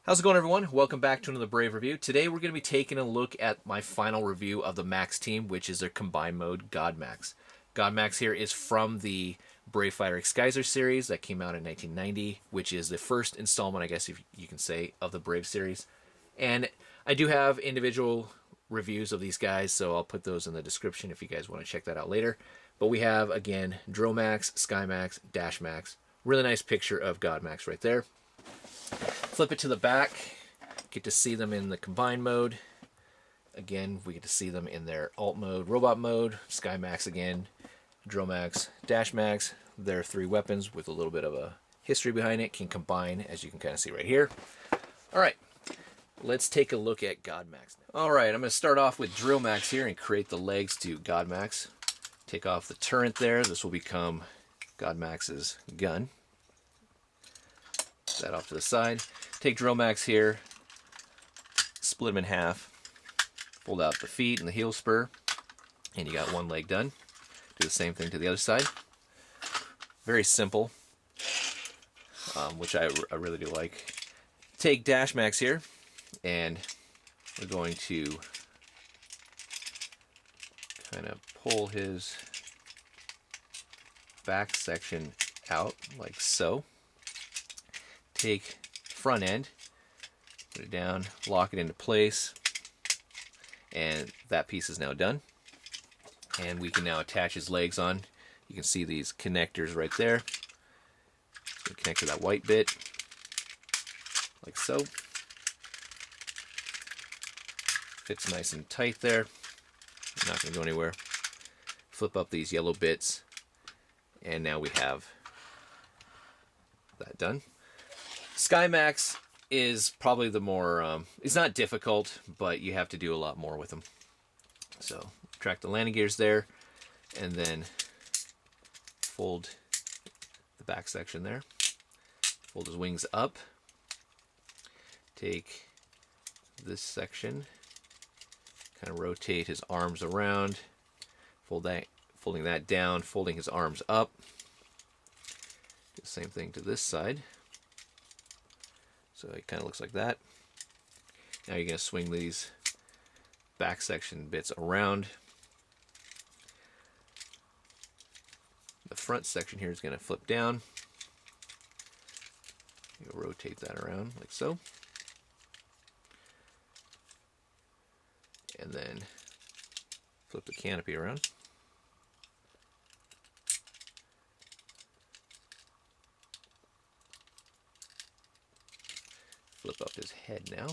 How's it going, everyone? Welcome back to another Brave review. Today we're going to be taking a look at my final review of the Max team, which is their combined mode God Max. God Max here is from the Brave Fighter Exkizer series that came out in 1990, which is the first installment, I guess if you can say, of the Brave series. And I do have individual reviews of these guys, so I'll put those in the description if you guys want to check that out later. But we have, again, Drill Max, Sky Max, Dash Max. Really nice picture of God Max right there. Flip it to the back, get to see them in the combined mode. Again, we get to see them in their alt mode, robot mode, Sky Max again, Drill Max, Dash Max. Their three weapons with a little bit of a history behind it can combine, as you can kind of see right here. All right, let's take a look at God Max. All right, I'm going to start off with Drill Max here and create the legs to God Max. Take off the turret there. This will become God Max's gun. That off to the side. Take Drill Max here, split him in half, fold out the feet and the heel spur, and you got one leg done. Do the same thing to the other side. Very simple, which I really do like. Take Dash Max here, and we're going to kind of pull his back section out like so. Take front end, put it down, lock it into place, and that piece is now done. And we can now attach his legs on. You can see these connectors right there. So connect to that white bit, like so. Fits nice and tight there. Not going to go anywhere. Flip up these yellow bits, and now we have that done. Sky Max is probably the more, it's not difficult, but you have to do a lot more with them. So, track the landing gears there, and then fold the back section there. Fold his wings up. Take this section, kind of rotate his arms around, folding that down, folding his arms up. Do the same thing to this side. So it kind of looks like that. Now you're going to swing these back section bits around. The front section here is going to flip down. You'll rotate that around like so. And then flip the canopy around. Flip up his head now.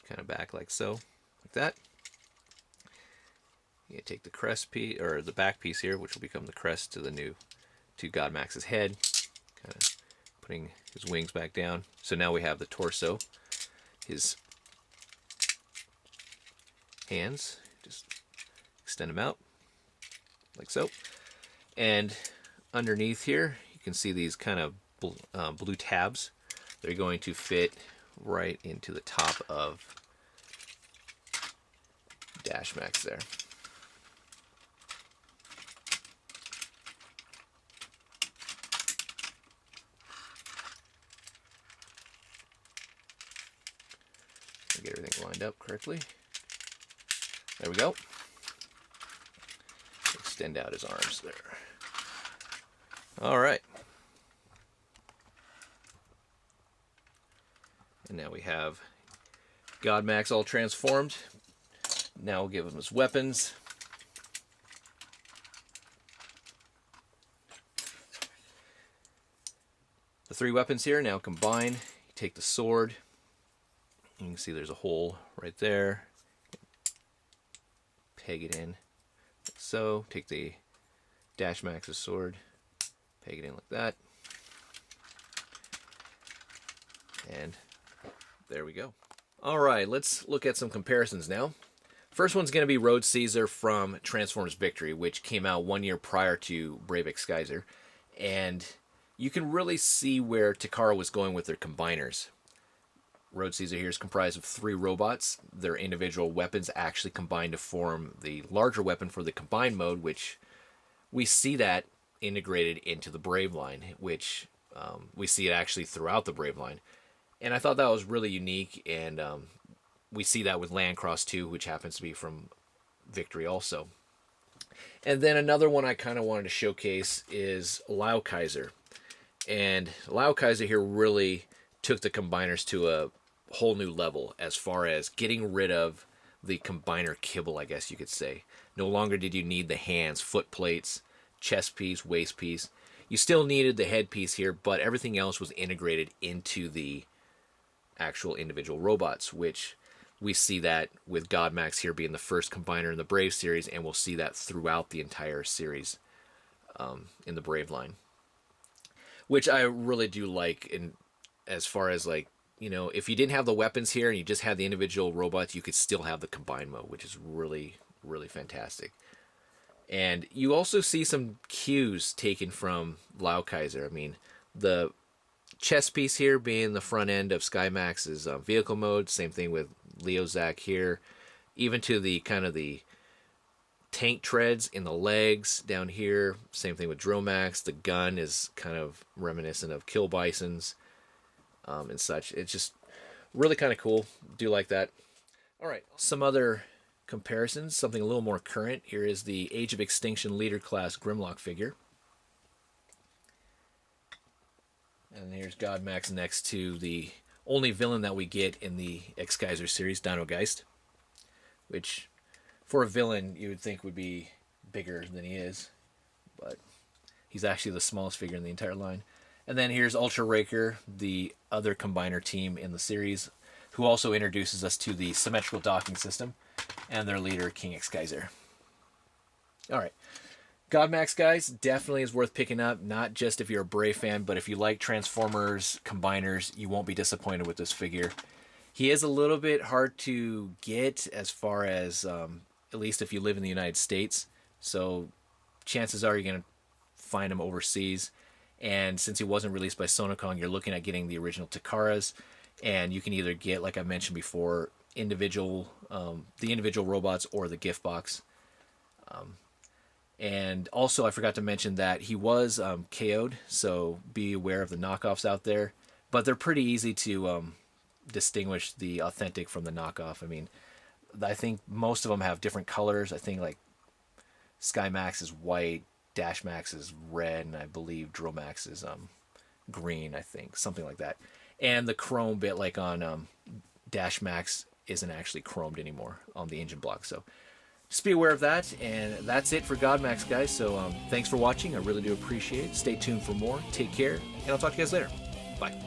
Kind of back like so, like that. You take the crest piece, or the back piece here, which will become the crest to the new, to God Max's head. Kind of putting his wings back down. So now we have the torso. His hands, just extend them out, like so. And underneath here, you can see these kind of blue tabs. They're going to fit right into the top of Dash Max there. Get everything lined up correctly. There we go. Extend out his arms there. All right. And now we have God Max all transformed. Now we'll give him his weapons. The three weapons here now combine. You take the sword. You can see there's a hole right there. Peg it in like so. Take the Dash Max's sword. Peg it in like that. And there we go. All right, let's look at some comparisons now. First one's going to be Road Caesar from Transformers Victory, which came out 1 year prior to Brave Exkizer. And you can really see where Takara was going with their combiners. Road Caesar here is comprised of three robots. Their individual weapons actually combine to form the larger weapon for the combined mode, which we see that integrated into the Brave line, which We see it actually throughout the Brave line, and I thought that was really unique. And we see that with Landcross too, which happens to be from Victory also. And then another one I kind of wanted to showcase is Kaiser. And Kaiser here really took the combiners to a whole new level as far as getting rid of the combiner kibble, I guess you could say. No longer did you need the hands, foot plates, chest piece, waist piece. You still needed the headpiece here, but everything else was integrated into the actual individual robots, which we see that with Godmax here being the first combiner in the Brave series, and we'll see that throughout the entire series in the Brave line, which I really do like. In as far as like, you know, if you didn't have the weapons here and you just had the individual robots, you could still have the combine mode, which is really, really fantastic. And you also see some cues taken from Kaiser. I mean, the chest piece here being the front end of Skymax's vehicle mode. Same thing with Leozak here. Even to the kind of the tank treads in the legs down here. Same thing with Dromax. The gun is kind of reminiscent of Kill Bison's and such. It's just really kind of cool. Do like that. All right, some other comparisons, something a little more current. Here is the Age of Extinction Leader Class Grimlock figure. And here's Godmax next to the only villain that we get in the Exkizer series, Dino Geist. Which, for a villain, you would think would be bigger than he is. But he's actually the smallest figure in the entire line. And then here's Ultra Raker, the other combiner team in the series, who also introduces us to the symmetrical docking system, and their leader, King Exkizer. Alright. Godmax, guys, definitely is worth picking up, not just if you're a Brave fan, but if you like Transformers, combiners, you won't be disappointed with this figure. He is a little bit hard to get as far as, at least if you live in the United States, so chances are you're going to find him overseas. And since he wasn't released by Sonocon, you're looking at getting the original Takaras, and you can either get, like I mentioned before, the individual robots or the gift box. And also, I forgot to mention that he was KO'd, so be aware of the knockoffs out there. But they're pretty easy to distinguish the authentic from the knockoff. I mean, I think most of them have different colors. I think like Skymax is white, Dashmax is red, and I believe Dromax is green, I think, something like that. And the chrome bit, like on Dashmax, isn't actually chromed anymore on the engine block. So just be aware of that. And that's it for Godmax, guys. So thanks for watching. I really do appreciate it. Stay tuned for more. Take care, and I'll talk to you guys later. Bye.